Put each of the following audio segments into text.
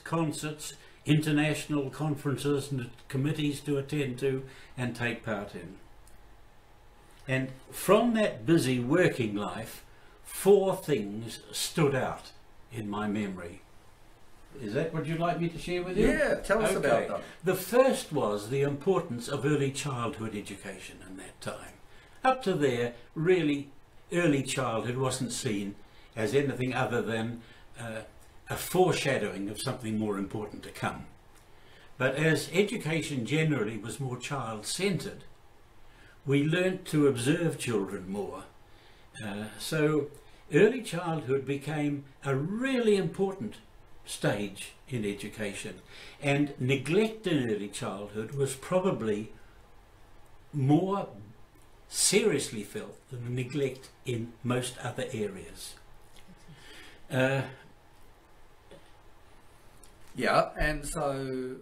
concerts, international conferences and committees to attend to and take part in. And from that busy working life, 4 things stood out in my memory. Is that what you'd like me to share with you? Yeah, tell us about them. The first was the importance of early childhood education in that time. Up to there, really, early childhood wasn't seen as anything other than a foreshadowing of something more important to come. But as education generally was more child-centred, we learnt to observe children more. So early childhood became a really important stage in education, and neglect in early childhood was probably more seriously felt than neglect in most other areas. Yeah, and so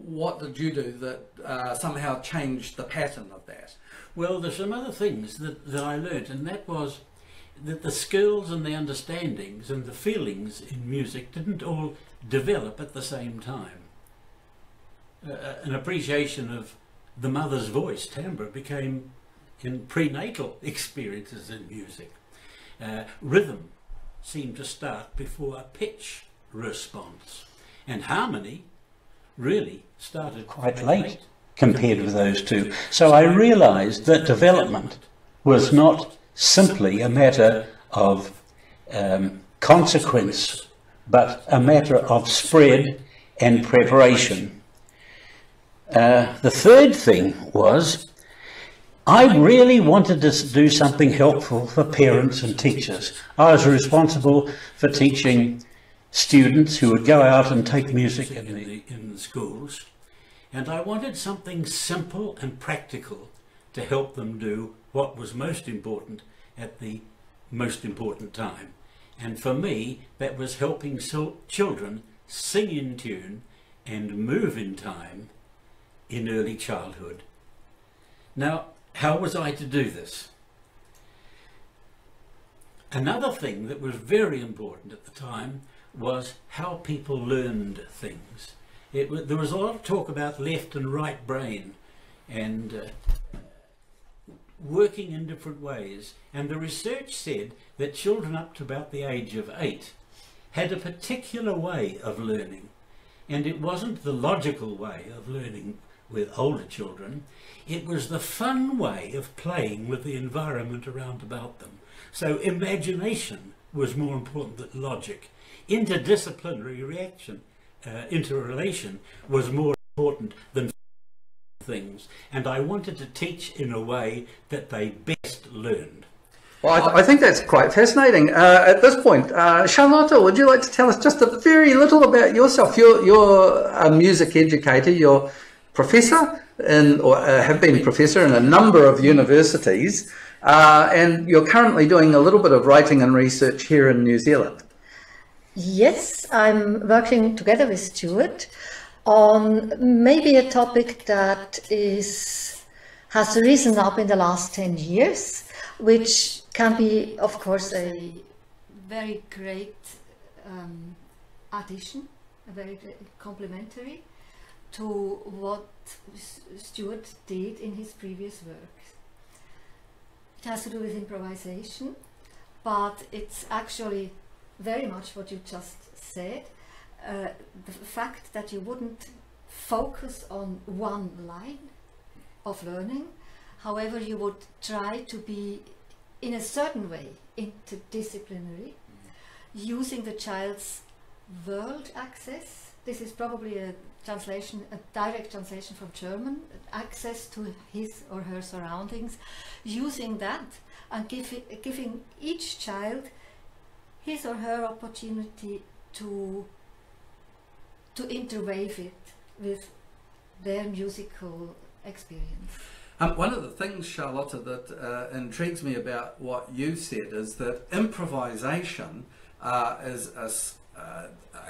what did you do that somehow changed the pattern of that? Well, there's some other things that I learnt, and that was that the skills and the understandings and the feelings in music didn't all develop at the same time. An appreciation of the mother's voice, timbre, became in prenatal experiences in music. Rhythm seemed to start before a pitch response, and harmony really started quite late compared with those two. So I realised that development was not simply a matter of consequence, but a matter of spread and preparation. The third thing was I really wanted to do something helpful for parents and teachers. I was responsible for teaching students who would go out and take music in the schools, and I wanted something simple and practical to help them do what was most important at the most important time. And for me, that was helping children sing in tune and move in time in early childhood. Now, how was I to do this? Another thing that was very important at the time was how people learned things. There was a lot of talk about left and right brain and working in different ways, and the research said that children up to about the age of 8 had a particular way of learning, and it wasn't the logical way of learning with older children, it was the fun way of playing with the environment around about them. So imagination was more important than logic. Interdisciplinary interrelation was more important than things, and I wanted to teach in a way that they best learned. Well, I think that's quite fascinating. At this point, Charlotta, would you like to tell us just a very little about yourself? You're a music educator, you're professor or have been professor in a number of universities, and you're currently doing a little bit of writing and research here in New Zealand. Yes, I'm working together with Stuart on maybe a topic that has risen up in the last 10 years, which can be, of course, a very great addition, a very complementary to what Stuart did in his previous work. It has to do with improvisation, but it's actually very much what you just said. The fact that you wouldn't focus on one line of learning, however you would try to be in a certain way interdisciplinary, using the child's world access. This is probably a direct translation from German, access to his or her surroundings, using that and giving each child his or her opportunity to interweave it with their musical experience. One of the things, Charlotta, that intrigues me about what you said is that improvisation is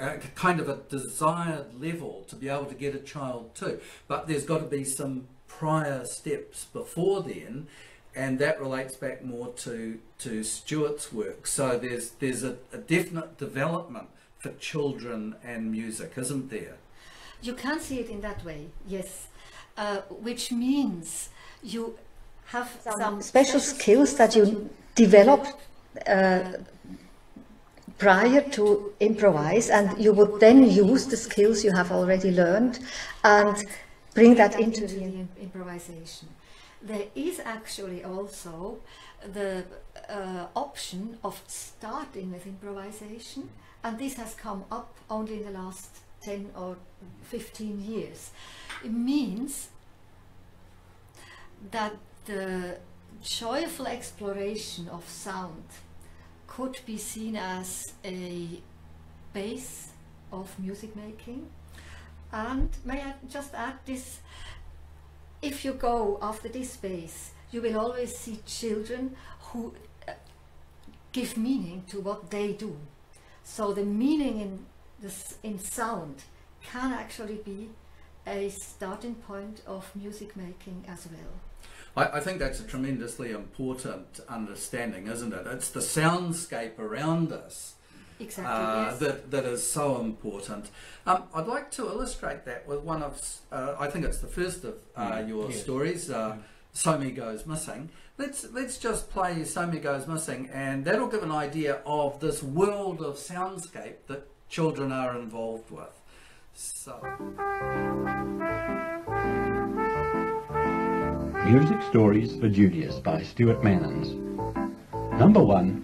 a kind of a desired level to be able to get a child to, but there's got to be some prior steps before then, and that relates back more to Stuart's work. So there's a definite development for children and music, isn't there? You can see it in that way, yes. Which means you have some special skills that you develop prior to improvise, and you would then use the skills you have already learned and bring that into the improvisation. There is actually also the option of starting with improvisation, and this has come up only in the last 10 or 15 years. It means that the joyful exploration of sound could be seen as a base of music making. And may I just add this, if you go after this base, you will always see children who give meaning to what they do. So the meaning in sound can actually be a starting point of music making as well. I think that's a tremendously important understanding, isn't it? It's the soundscape around us Exactly, yes. that is so important. I'd like to illustrate that with one of, I think it's the first of your stories, So Me Goes Missing. Let's just play So Me Goes Missing, and that'll give an idea of this world of soundscape that children are involved with. So. Music Stories for Juniors by Stuart Manins. Number 1,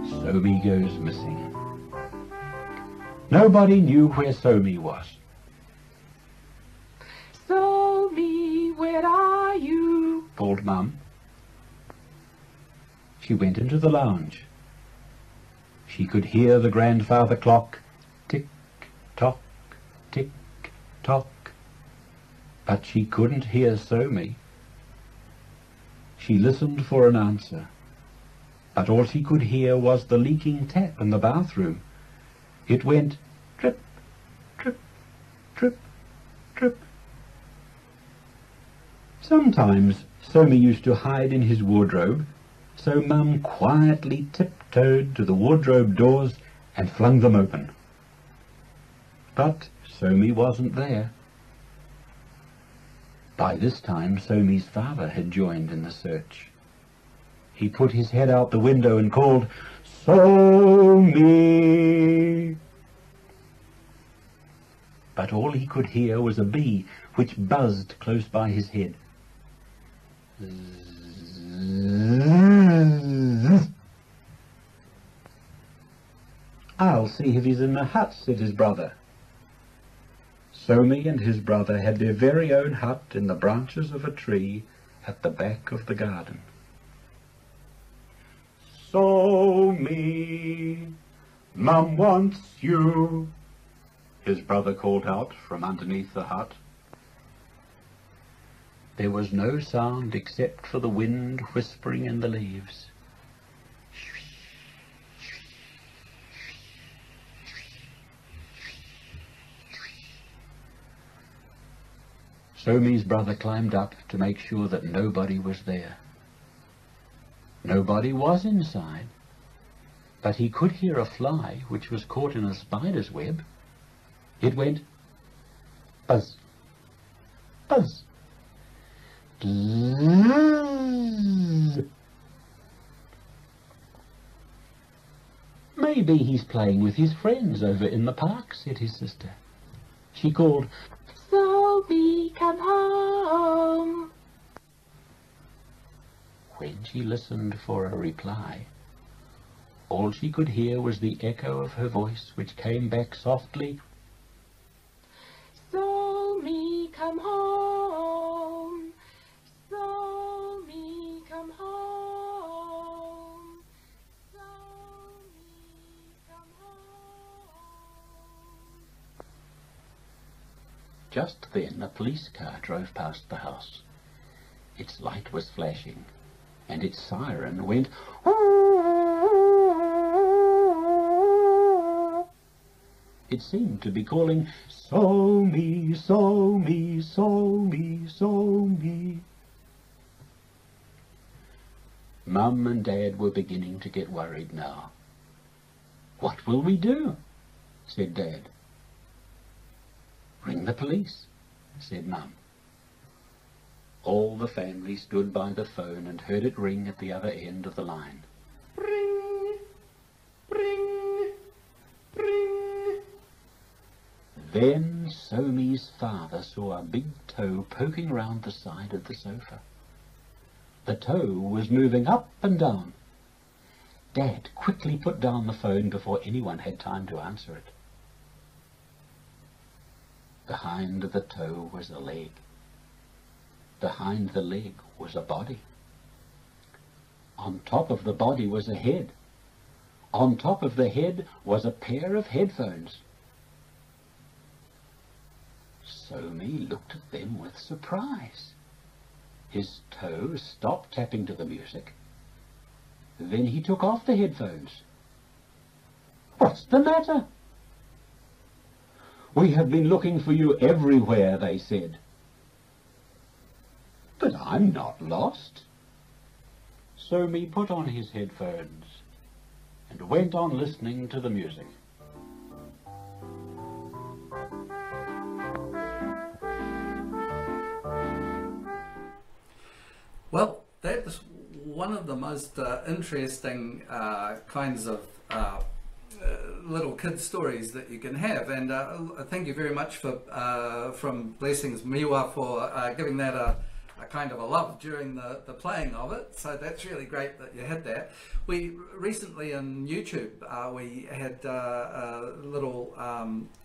So Me Goes Missing. Nobody knew where So Me was. So Me, where are you? Called Mum. She went into the lounge. She could hear the grandfather clock tick-tock, tick-tock, but she couldn't hear So Me. She listened for an answer, but all she could hear was the leaking tap in the bathroom. It went drip, drip, drip, drip. Sometimes So Me used to hide in his wardrobe, so Mum quietly tiptoed to the wardrobe doors and flung them open. But So Me wasn't there. By this time, So Me's father had joined in the search. He put his head out the window and called, So Me! But all he could hear was a bee which buzzed close by his head. I'll see if he's in the hut, said his brother. So Me and his brother had their very own hut in the branches of a tree at the back of the garden. So Me, Mum wants you, his brother called out from underneath the hut. There was no sound except for the wind whispering in the leaves. So Me's brother climbed up to make sure that nobody was there. Nobody was inside, but he could hear a fly which was caught in a spider's web. It went buzz, buzz, buzz. Maybe he's playing with his friends over in the park, said his sister. She called, So Me, come home. When she listened for a reply, all she could hear was the echo of her voice, which came back softly, So Me, come home. So Me, come home. So Me, come home. Just then a police car drove past the house. Its light was flashing, and its siren went, It seemed to be calling, So Me, so Me, so Me, so Me. Mum and Dad were beginning to get worried now. What will we do? said Dad. Ring the police, said Mum. All the family stood by the phone and heard it ring at the other end of the line. Ring, ring, ring. Then Somi's father saw a big toe poking round the side of the sofa. The toe was moving up and down. Dad quickly put down the phone before anyone had time to answer it. Behind the toe was a leg. Behind the leg was a body. On top of the body was a head. On top of the head was a pair of headphones. Somi looked at them with surprise. His toe stopped tapping to the music. Then he took off the headphones. What's the matter? We have been looking for you everywhere, they said. But I'm not lost. Somi put on his headphones and went on listening to the music. Well, that's one of the most interesting kinds of little kid stories that you can have, and thank you very much for from Blessings Miwa for giving that a kind of a love during the playing of it. So that's really great that you had that. We recently on YouTube we had a little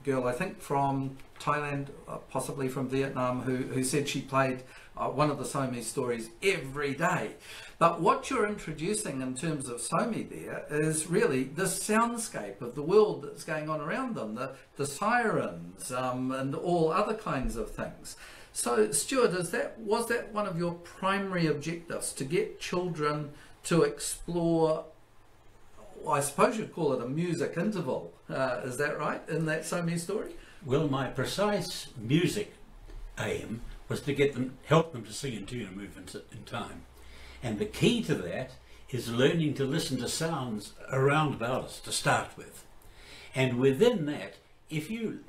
girl, I think from Thailand, possibly from Vietnam, who said she played one of the Somi stories every day. But what you're introducing in terms of Somi there is really the soundscape of the world that's going on around them, the sirens and all other kinds of things. So Stuart, was that one of your primary objectives, to get children to explore, I suppose you'd call it a music interval, is that right, in that Somi story? Well, my precise music aim was to help them to sing in tune and move in time. And the key to that is learning to listen to sounds around about us to start with. And within that, if you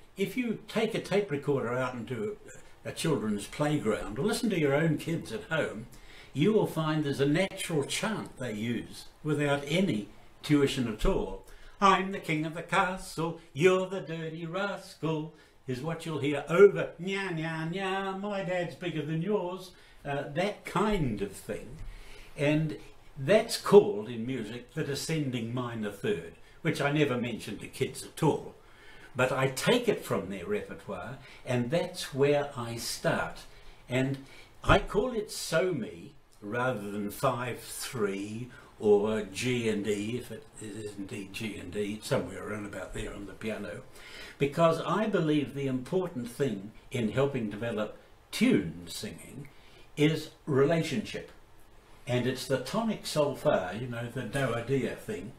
take a tape recorder out into a children's playground or listen to your own kids at home, you will find there's a natural chant they use without any tuition at all. I'm the king of the castle, you're the dirty rascal, is what you'll hear over, nya, nya, nya, my dad's bigger than yours, that kind of thing. And that's called in music the descending minor third, which I never mention to kids at all. But I take it from their repertoire, and that's where I start. And I call it Somi rather than 5/3 or G and E, if it is indeed G and E, somewhere around about there on the piano, because I believe the important thing in helping develop tune singing is relationship. And it's the tonic solfa, you know, the do-a-dia thing.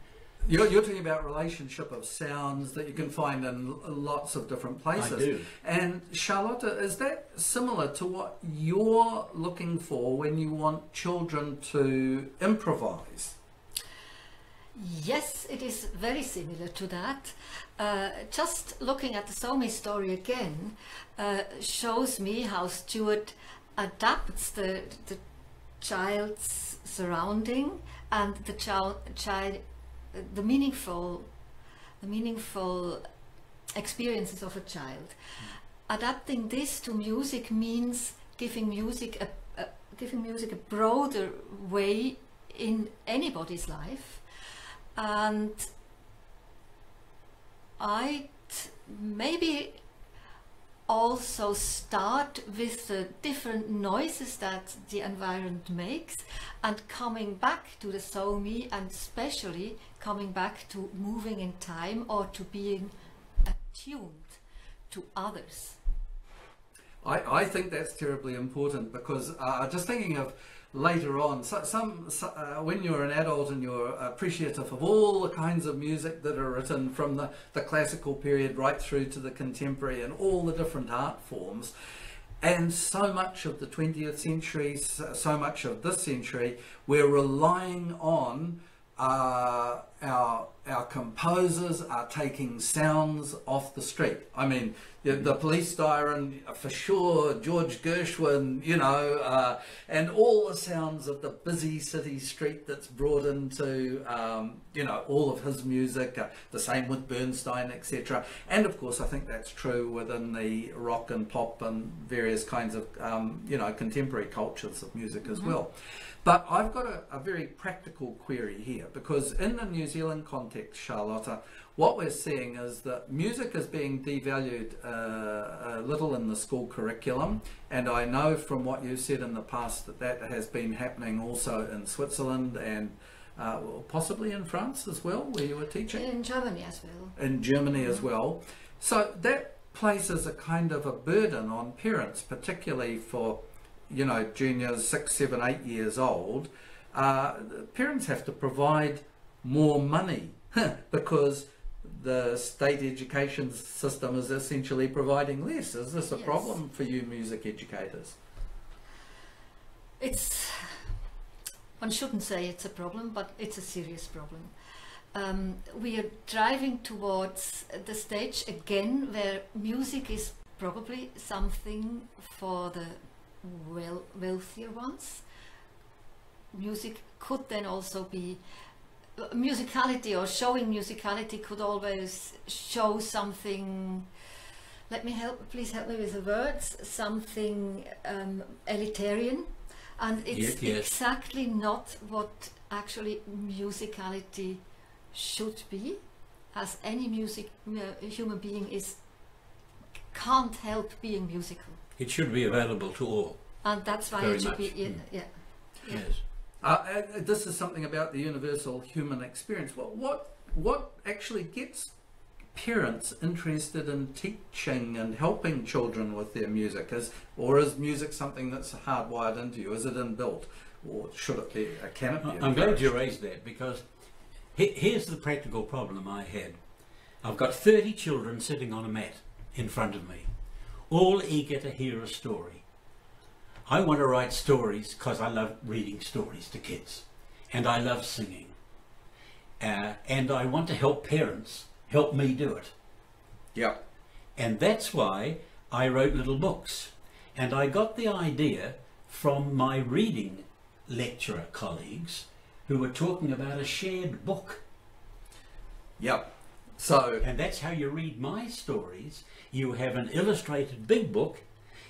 You're talking about relationship of sounds that you can find in lots of different places. I do. And Charlotta, is that similar to what you're looking for when you want children to improvise? Yes, it is very similar to that. Just looking at the Somi story again shows me how Stuart adapts the child's surrounding and the meaningful experiences of a child. Adapting this to music means giving music a broader way in anybody's life, and I'd maybe also start with the different noises that the environment makes, and coming back to the Somi, and especially coming back to moving in time or to being attuned to others. I think that's terribly important, because just thinking of later on, when you're an adult and you're appreciative of all the kinds of music that are written from the classical period right through to the contemporary and all the different art forms, and so much of the 20th century, so much of this century, we're relying on our composers are taking sounds off the street. I mean, the police siren for sure, George Gershwin, you know, and all the sounds of the busy city street that's brought into, you know, all of his music. The same with Bernstein, etc. And of course, I think that's true within the rock and pop and various kinds of, you know, contemporary cultures of music as well. But I've got a very practical query here, because in the New Zealand context, Charlotta, what we're seeing is that music is being devalued a little in the school curriculum, and I know from what you said in the past that that has been happening also in Switzerland and possibly in France as well, where you were teaching. In Germany as well. In Germany as well. So that places a kind of a burden on parents, particularly for, you know, juniors 6, 7, 8 years old. Parents have to provide more money because the state education system is essentially providing less. Is this a problem for you music educators? It's, one shouldn't say it's a problem, but it's a serious problem. We are driving towards the stage again where music is probably something for the wealthier ones. Music could then also be musicality, or showing musicality could always show something, please help me with the words, something elitarian, and it's exactly not what actually musicality should be, as any human being can't help being musical. It should be available to all. And that's why it should be, Yes. This is something about the universal human experience. What actually gets parents interested in teaching and helping children with their music? Or is music something that's hardwired into you? Is it inbuilt? Or should it be, can it be? I'm glad you raised that, because here's the practical problem I had. I've got 30 children sitting on a mat in front of me, all eager to hear a story. I want to write stories because I love reading stories to kids, and I love singing, and I want to help parents help me do it. Yeah. And that's why I wrote little books, and I got the idea from my reading lecturer colleagues who were talking about a shared book. Yep. So, and that's how you read my stories. You have an illustrated big book,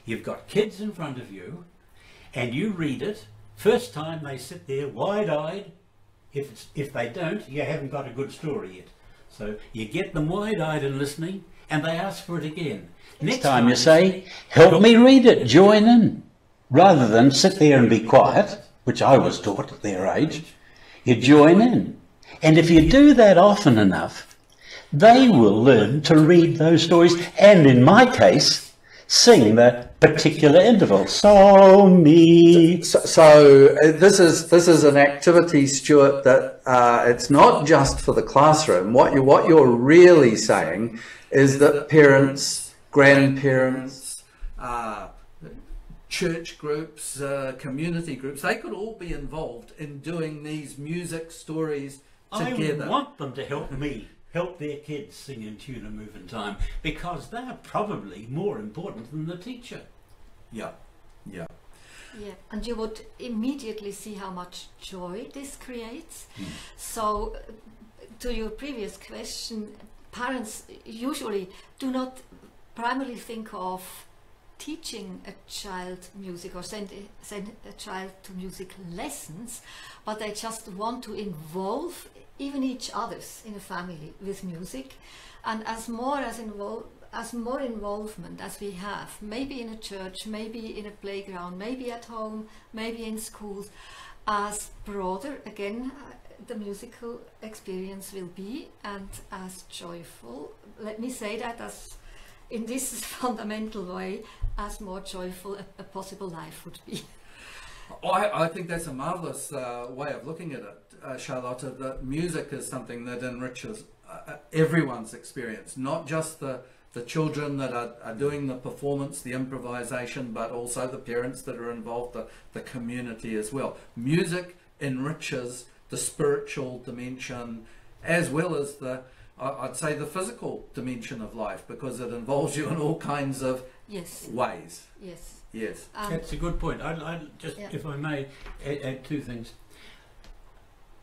you've got kids in front of you, and you read it. First time they sit there wide-eyed. If they don't, you haven't got a good story yet. So you get them wide-eyed and listening, and they ask for it again. Next time you say, help me read it, join in. Rather than sit there and be quiet, which I was taught at their age, you join in. And if you do that often enough, they will learn to read those stories, and in my case, sing the particular interval. So this is an activity, Stuart, that it's not just for the classroom. What you're really saying is that parents, grandparents, church groups, community groups, they could all be involved in doing these music stories together. I want them to help me help their kids sing in tune and move in time, because they're probably more important than the teacher. Yeah. And you would immediately see how much joy this creates. So, to your previous question, parents usually do not primarily think of teaching a child music or send a child to music lessons, but they just want to involve even each others in a family with music. And as more involvement as we have, maybe in a church, maybe in a playground, maybe at home, maybe in schools, as broader again the musical experience will be, and as joyful, let me say that, as in this fundamental way, as more joyful a possible life would be. I think that's a marvellous way of looking at it, Charlotta, that music is something that enriches everyone's experience, not just the children that are doing the performance, the improvisation, but also the parents that are involved, the community as well. Music enriches the spiritual dimension as well as the, I'd say, the physical dimension of life, because it involves you in all kinds of Yes. ways. Yes. Yes. That's a good point. I just, Yeah. if I may, add two things.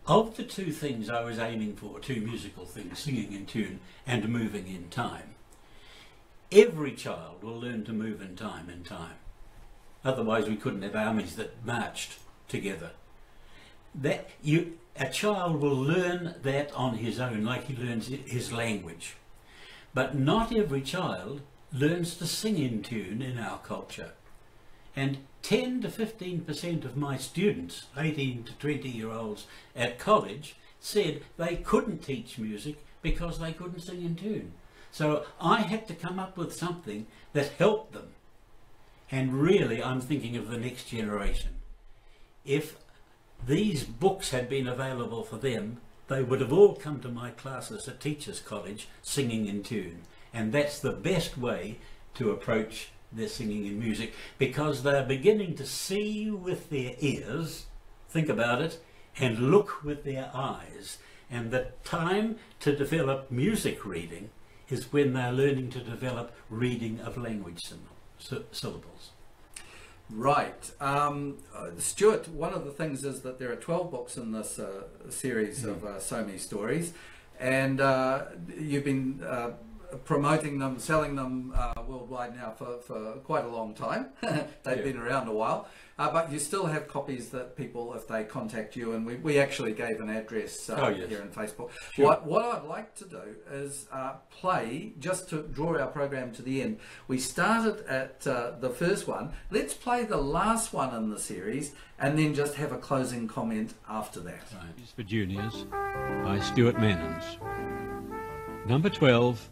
Of the two things I was aiming for, two musical things, singing in tune and moving in time, every child will learn to move in time Otherwise we couldn't have armies that marched together. A child will learn that on his own, like he learns his language. But not every child learns to sing in tune in our culture. And 10 to 15% of my students, 18 to 20-year-olds at college, said they couldn't teach music because they couldn't sing in tune. So I had to come up with something that helped them. And really, I'm thinking of the next generation. If these books had been available for them, they would have all come to my classes at Teachers College singing in tune. And that's the best way to approach their singing in music, because they're beginning to see with their ears, think about it, and look with their eyes. And the time to develop music reading is when they're learning to develop reading of language syllables. Right. Stuart, one of the things is that there are 12 books in this series of So Me Stories, and you've been promoting them, selling them worldwide now for quite a long time. They've been around a while, but you still have copies that people, if they contact you, and we actually gave an address here in Facebook. Sure. What I'd like to do is play, just to draw our program to the end. We started at the first one. Let's play the last one in the series, and then just have a closing comment after that. Right. For Juniors by Stuart Manins. Number 12,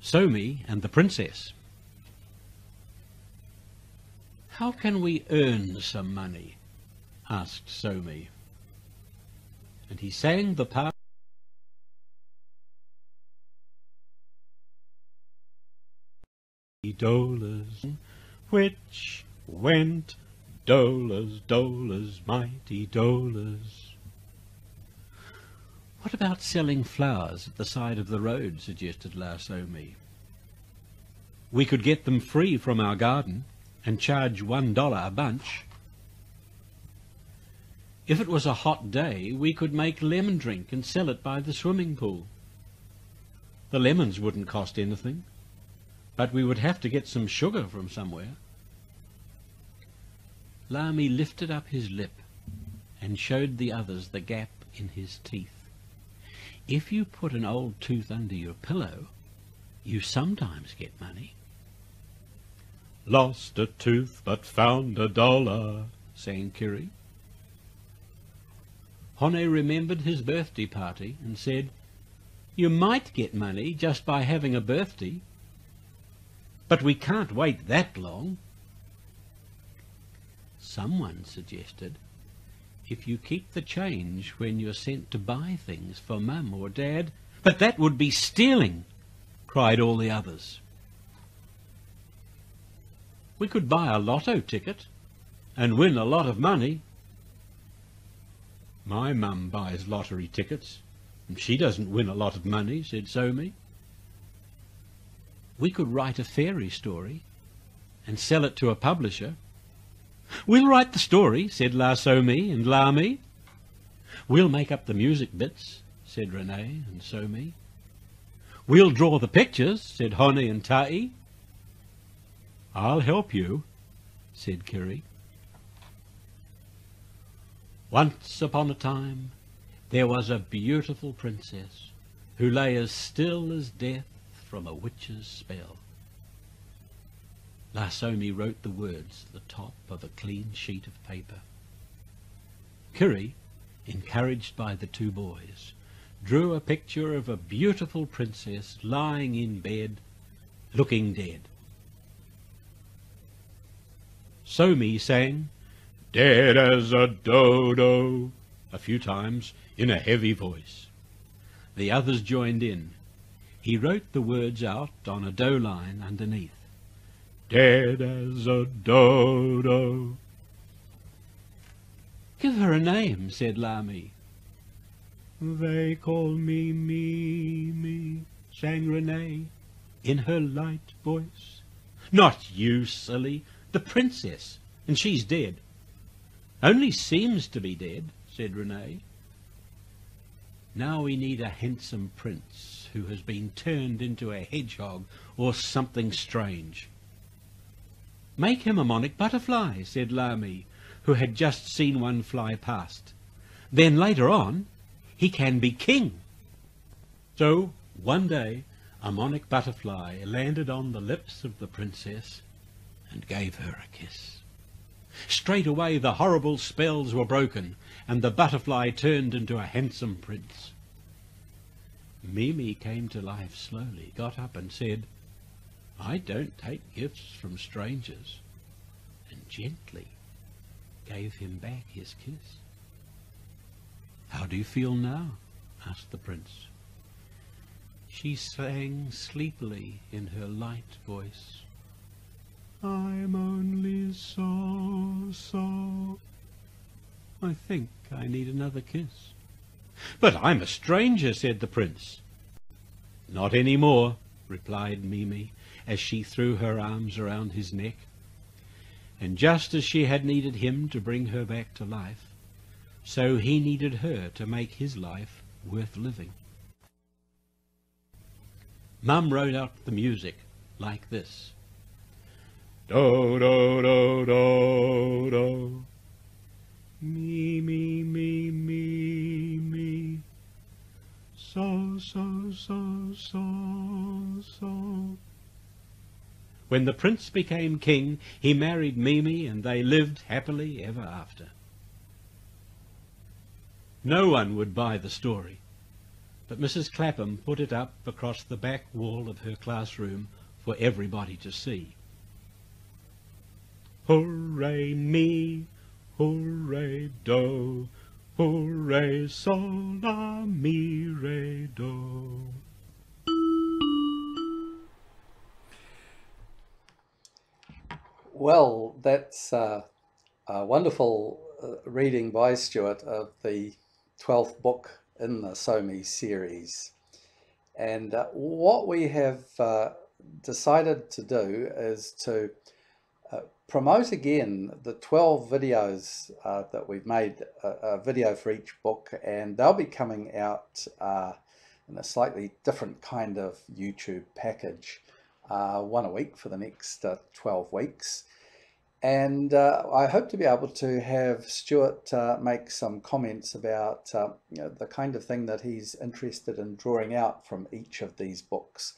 So Me and the Princess. How can we earn some money? Asked So Me. And he sang the part. Dollars, which went dollars, dollars, mighty dollars. What about selling flowers at the side of the road, suggested La So Me. We could get them free from our garden and charge $1 a bunch. If it was a hot day, we could make lemon drink and sell it by the swimming pool. The lemons wouldn't cost anything, but we would have to get some sugar from somewhere. Lami lifted up his lip and showed the others the gap in his teeth. If you put an old tooth under your pillow, you sometimes get money. Lost a tooth but found $1, sang Kiri. Hone remembered his birthday party and said, You might get money just by having a birthday, but we can't wait that long. Someone suggested, if you keep the change when you're sent to buy things for Mum or Dad. But that would be stealing, cried all the others. We could buy a lotto ticket and win a lot of money. My mum buys lottery tickets, and she doesn't win a lot of money, said So Me. We could write a fairy story and sell it to a publisher. We'll write the story, said La So Me and Lami. We'll make up the music bits, said Renee and So Me. We'll draw the pictures, said Hone and Tai. I'll help you, said Kiri. Once upon a time there was a beautiful princess who lay as still as death from a witch's spell. La So Me wrote the words at the top of a clean sheet of paper. Kiri, encouraged by the two boys, drew a picture of a beautiful princess lying in bed, looking dead. So Me sang, Dead as a dodo, a few times in a heavy voice. The others joined in. He wrote the words out on a dough line underneath. Dead as a dodo. Give her a name, said Lami. They call me Mimi, sang Renee in her light voice. Not you, silly, the princess, and she's dead. Only seems to be dead, said Renee. Now we need a handsome prince who has been turned into a hedgehog or something strange. Make him a monarch butterfly, said Lamy, who had just seen one fly past. Then later on, he can be king. So one day a monarch butterfly landed on the lips of the princess and gave her a kiss. Straight away the horrible spells were broken, and the butterfly turned into a handsome prince. Mimi came to life slowly, got up and said, I don't take gifts from strangers, and gently gave him back his kiss. How do you feel now? Asked the prince. She sang sleepily in her light voice, I'm only so. I think I need another kiss. But I'm a stranger, said the prince. Not any more, replied Mimi, as she threw her arms around his neck. And just as she had needed him to bring her back to life, so he needed her to make his life worth living. Mum wrote out the music like this. Do, do, do, do, do. Me, me, me, me, me. So, so, so, so, so. When the prince became king, he married Mimi, and they lived happily ever after. No one would buy the story, but Mrs. Clapham put it up across the back wall of her classroom for everybody to see. Hooray me, hooray do, hooray sol la mi re do. Well, that's a wonderful reading by Stuart of the 12th book in the SOMI series. And what we have decided to do is to promote again the 12 videos that we've made, a video for each book, and they'll be coming out in a slightly different kind of YouTube package, one a week for the next 12 weeks. And I hope to be able to have Stuart make some comments about the kind of thing that he's interested in drawing out from each of these books.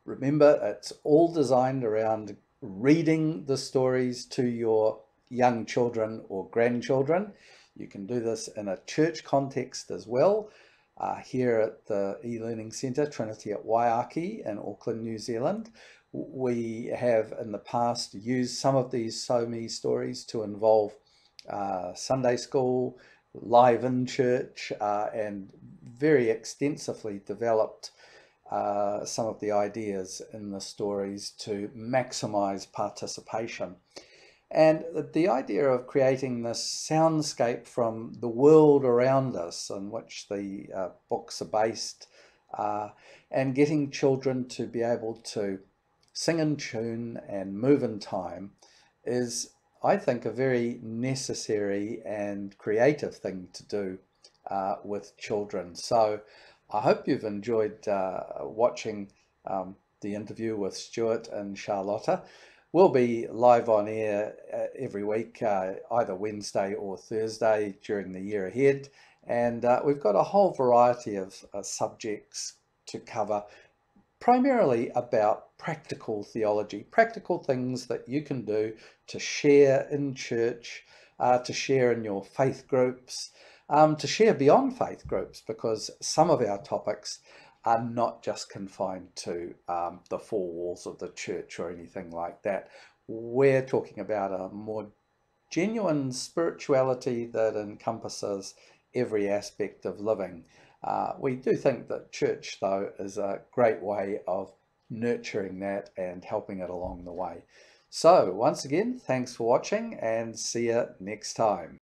Remember, it's all designed around reading the stories to your young children or grandchildren. You can do this in a church context as well. Here at the e-learning centre, Trinity at Waiaki in Auckland, New Zealand, we have in the past used some of these SOMI stories to involve Sunday school, live in church, and very extensively developed some of the ideas in the stories to maximize participation. And the idea of creating this soundscape from the world around us in which the books are based, and getting children to be able to sing in tune and move in time is, I think, a very necessary and creative thing to do with children. So I hope you've enjoyed watching the interview with Stuart and Charlotta. We'll be live on air every week, either Wednesday or Thursday during the year ahead. And we've got a whole variety of subjects to cover, primarily about practical theology, practical things that you can do to share in church, to share in your faith groups, to share beyond faith groups, because some of our topics are not just confined to the four walls of the church or anything like that. We're talking about a more genuine spirituality that encompasses every aspect of living. We do think that church, though, is a great way of nurturing that and helping it along the way. So once again, thanks for watching and see you next time.